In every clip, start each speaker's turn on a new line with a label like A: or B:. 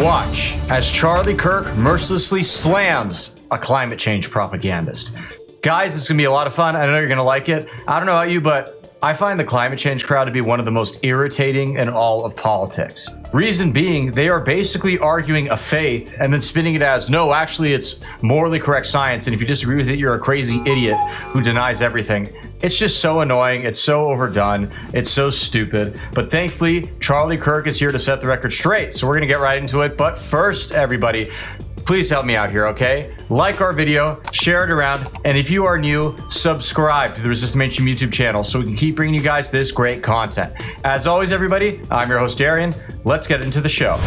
A: Watch as Charlie Kirk mercilessly slams a climate change propagandist. Guys, this is going to be a lot of fun. I know you're going to like it. I don't know about you, but I find the climate change crowd to be one of the most irritating in all of politics. Reason being, they are basically arguing a faith and then spinning it as, no, actually it's morally correct science, and if you disagree with it, you're a crazy idiot who denies everything. It's just so annoying, it's so overdone, it's so stupid. But thankfully, Charlie Kirk is here to set the record straight, so we're gonna get right into it. But first, everybody, please help me out here, okay? Like our video, share it around, and if you are new, subscribe to the Resist Mainstream YouTube channel so we can keep bringing you guys this great content. As always, everybody, I'm your host, Darian. Let's get into the show.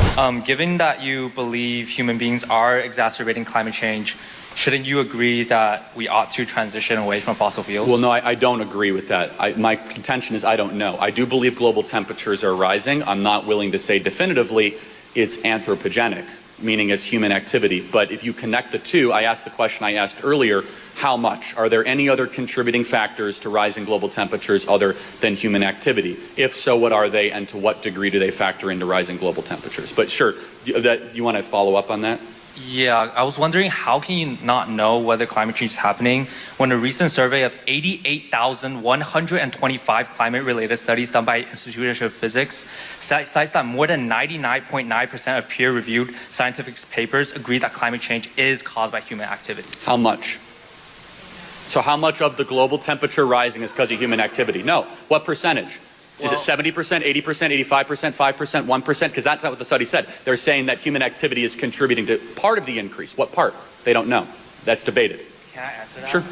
B: Given that you believe human beings are exacerbating climate change, shouldn't you agree that we ought to transition away from fossil fuels?
C: Well, no, I don't agree with that. My contention is I don't know. I do believe global temperatures are rising. I'm not willing to say definitively it's anthropogenic, meaning it's human activity. But if you connect the two, I asked the question I asked earlier, how much? Are there any other contributing factors to rising global temperatures other than human activity? If so, what are they, and to what degree do they factor into rising global temperatures? But sure, you want to follow up on that?
B: Yeah, I was wondering, how can you not know whether climate change is happening when a recent survey of 88,125 climate-related studies done by Institute of Physics cites that more than 99.9% of peer-reviewed scientific papers agree that climate change is caused by human activities?
C: How much? So how much of the global temperature rising is because of human activity? No. What percentage? Is it 70%, 80%, 85%, 5%, 1%? Because that's not what the study said. They're saying that human activity is contributing to part of the increase. What part? They don't know. That's debated.
B: Can I answer that?
C: Sure.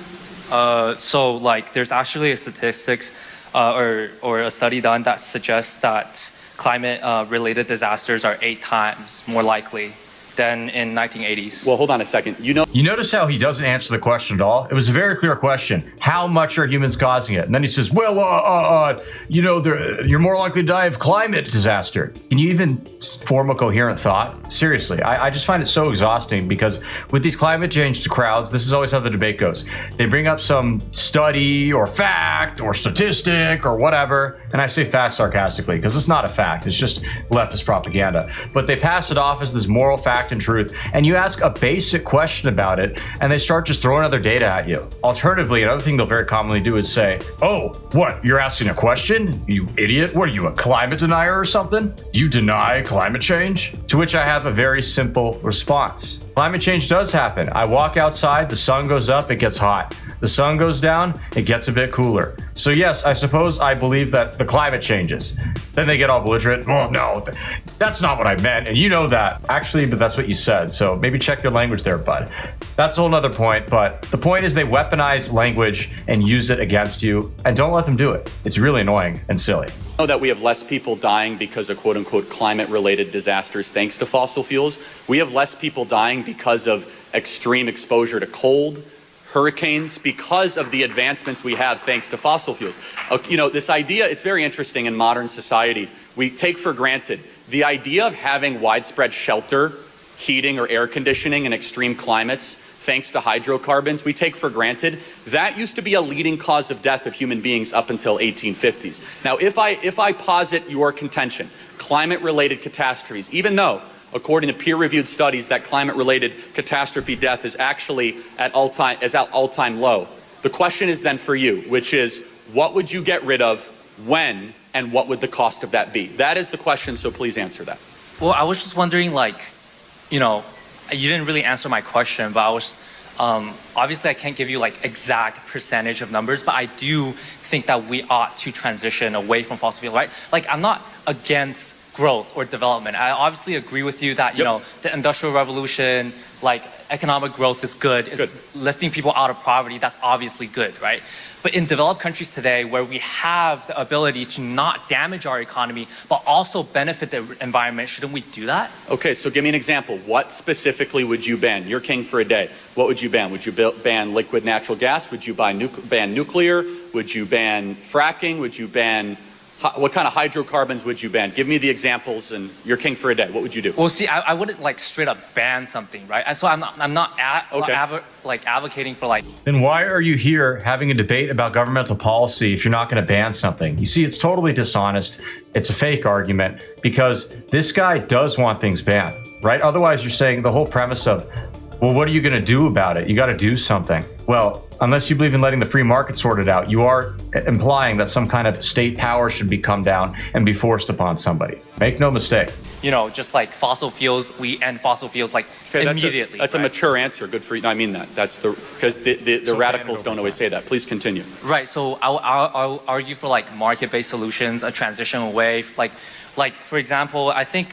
B: So like there's actually a statistics or a study done that suggests that climate related disasters are 8 times more likely than in 1980s.
C: Well, hold on a second. You
A: notice how he doesn't answer the question at all? It was a very clear question. How much are humans causing it? And then he says, well, you're more likely to die of climate disaster. Can you even form a coherent thought? Seriously, I just find it so exhausting because with these climate change crowds, this is always how the debate goes. They bring up some study or fact or statistic or whatever. And I say fact sarcastically because it's not a fact. It's just leftist propaganda. But they pass it off as this moral fact and truth, and you ask a basic question about it and they start just throwing other data at you. Alternatively, another thing they'll very commonly do is say, oh, what, you're asking a question? You idiot, what are you, a climate denier or something? Do you deny climate change? To which I have a very simple response. Climate change does happen. I walk outside, the sun goes up, it gets hot. The sun goes down, it gets a bit cooler. So yes, I suppose I believe that the climate changes. Then they get all belligerent. Well, no, that's not what I meant. And you know that. Actually, but that's what you said. So maybe check your language there, bud. That's a whole nother point. But the point is they weaponize language and use it against you. And don't let them do it. It's really annoying and silly.
C: know that we have less people dying because of quote unquote climate related disasters thanks to fossil fuels. We have less people dying because of extreme exposure to cold, hurricanes, because of the advancements we have thanks to fossil fuels. You know, this idea, it's very interesting in modern society. We take for granted the idea of having widespread shelter, heating or air conditioning in extreme climates thanks to hydrocarbons, we take for granted. That used to be a leading cause of death of human beings up until 1850s. Now, if I posit your contention, climate-related catastrophes, even though, according to peer-reviewed studies, that climate-related catastrophe death is actually at all-time low, the question is then for you, which is, what would you get rid of, when, and what would the cost of that be? That is the question, so please answer that.
B: Well, I was just wondering, like, you know, you didn't really answer my question, but I was, obviously I can't give you like exact percentage of numbers, but I do think that we ought to transition away from fossil fuel, right? Like, I'm not against growth or development. I obviously agree with you that, you know, the Industrial Revolution, like economic growth is good. It's lifting people out of poverty. That's obviously good, right? But in developed countries today, where we have the ability to not damage our economy, but also benefit the environment, shouldn't we do that? Okay, so give me an example. What specifically would you ban? You're king for a day. What would you ban? Would you ban liquid natural gas? Would you ban nuclear? Would you ban fracking? Would you ban... What kind of hydrocarbons would you ban? Give me the examples, and you're king for a day. What would you do? Well, see, I wouldn't like straight up ban something, right? And so I'm not advocating for like.
A: Then why are you here having a debate about governmental policy if you're not going to ban something? You see, it's totally dishonest. It's a fake argument because this guy does want things banned. right? Otherwise, you're saying the whole premise of, well, what are you going to do about it? You got to do something. Well, unless you believe in letting the free market sort it out, you are implying that some kind of state power should be come down and be forced upon somebody. Make no mistake.
B: You know, just like fossil fuels, we end fossil fuels like immediately.
C: That's a mature answer. Good for you. No, I mean that. That's because the radicals don't always say that. Please continue.
B: Right. So I'll argue for like market-based solutions, a transition away. Like for example, I think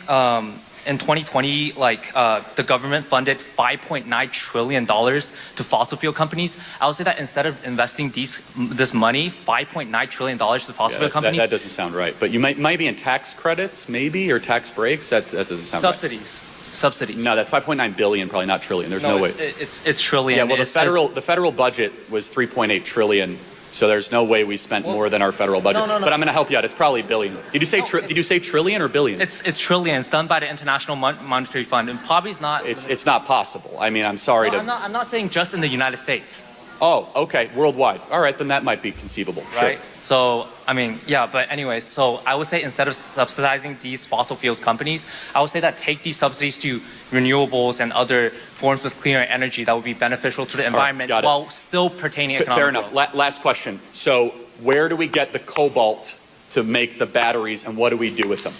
B: in 2020, the government funded $5.9 trillion to fossil fuel companies. I would say that instead of investing this money, $5.9 trillion to fossil fuel companies.
C: That doesn't sound right. But you might be in tax credits, maybe, or tax breaks. That doesn't sound
B: Subsidies.
C: right.
B: Subsidies.
C: No, that's 5.9 billion, probably not trillion. There's no way.
B: It's trillion.
C: Yeah, well, the federal budget was 3.8 trillion. So there's no way we spent more than our federal budget.
B: No.
C: But I'm going to help you out. It's probably billion. Did you say trillion or billion?
B: It's trillion. It's done by the International Monetary Fund, and probably is not.
C: It's not possible. I mean, I'm sorry to.
B: I'm not saying just in the United States.
C: Oh, okay, worldwide. All right, then that might be conceivable.
B: Right.
C: Sure.
B: So I mean, yeah. But anyways, so I would say instead of subsidizing these fossil fuels companies, I would say that take these subsidies to renewables and other forms of cleaner energy that would be beneficial to the environment while still pertaining economic
C: Fair enough. Last question. So where do we get the cobalt to make the batteries, and what do we do with them?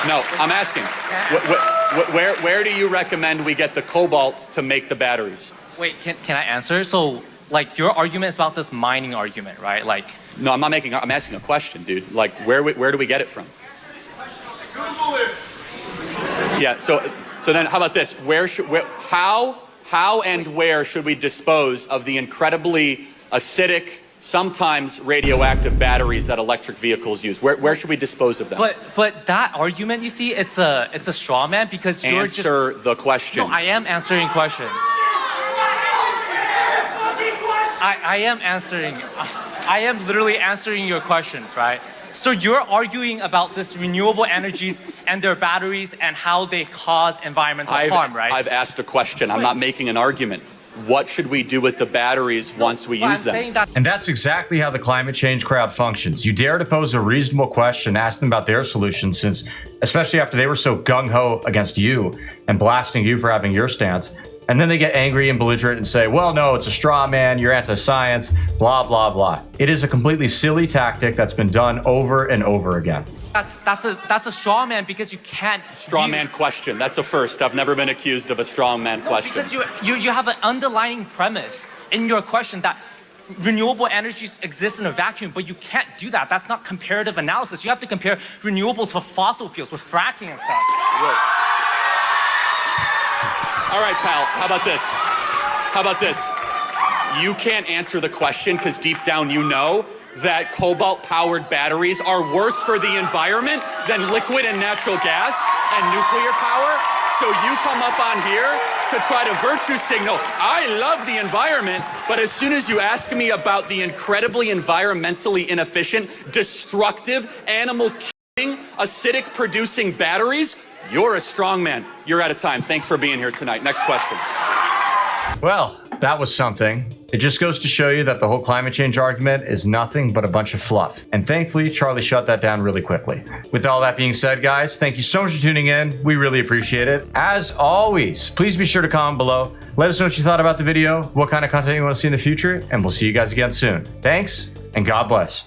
C: No, I'm asking. Where do you recommend we get the cobalt to make the batteries?
B: Wait, can I answer? So, like, your argument is about this mining argument, right? Like,
C: no, I'm asking a question, dude. Like, where do we get it from? Yeah. So then, how about this? How and where should we dispose of the incredibly acidic, sometimes radioactive batteries that electric vehicles use? Where should we dispose of them?
B: But that argument, you see, it's a straw man because you're
C: Answer the question.
B: No, I am answering question. I am literally answering your questions, right? So you're arguing about this renewable energies and their batteries and how they cause environmental harm, right?
C: I've asked a question. I'm not making an argument. What should we do with the batteries once we use them?
A: And that's exactly how the climate change crowd functions. You dare to pose a reasonable question, ask them about their solutions, since, especially after they were so gung-ho against you and blasting you for having your stance, and then they get angry and belligerent and say, well, no, it's a straw man, you're anti-science, blah, blah, blah. It is a completely silly tactic that's been done over and over again.
B: That's a straw man because you can't.
C: Straw man question. That's a first. I've never been accused of a straw man question.
B: Because you have an underlying premise in your question that renewable energies exist in a vacuum, but you can't do that. That's not comparative analysis. You have to compare renewables with fossil fuels, with fracking and stuff.
C: Right. All right, pal, how about this? You can't answer the question because deep down you know that cobalt-powered batteries are worse for the environment than liquid and natural gas and nuclear power. So you come up on here to try to virtue signal, I love the environment, but as soon as you ask me about the incredibly environmentally inefficient, destructive, animal-killing, acidic-producing batteries, you're a strong man. You're out of time. Thanks for being here tonight. Next question.
A: Well, that was something. It just goes to show you that the whole climate change argument is nothing but a bunch of fluff. And thankfully, Charlie shut that down really quickly. With all that being said, guys, thank you so much for tuning in. We really appreciate it. As always, please be sure to comment below. Let us know what you thought about the video, what kind of content you want to see in the future, and we'll see you guys again soon. Thanks, and God bless.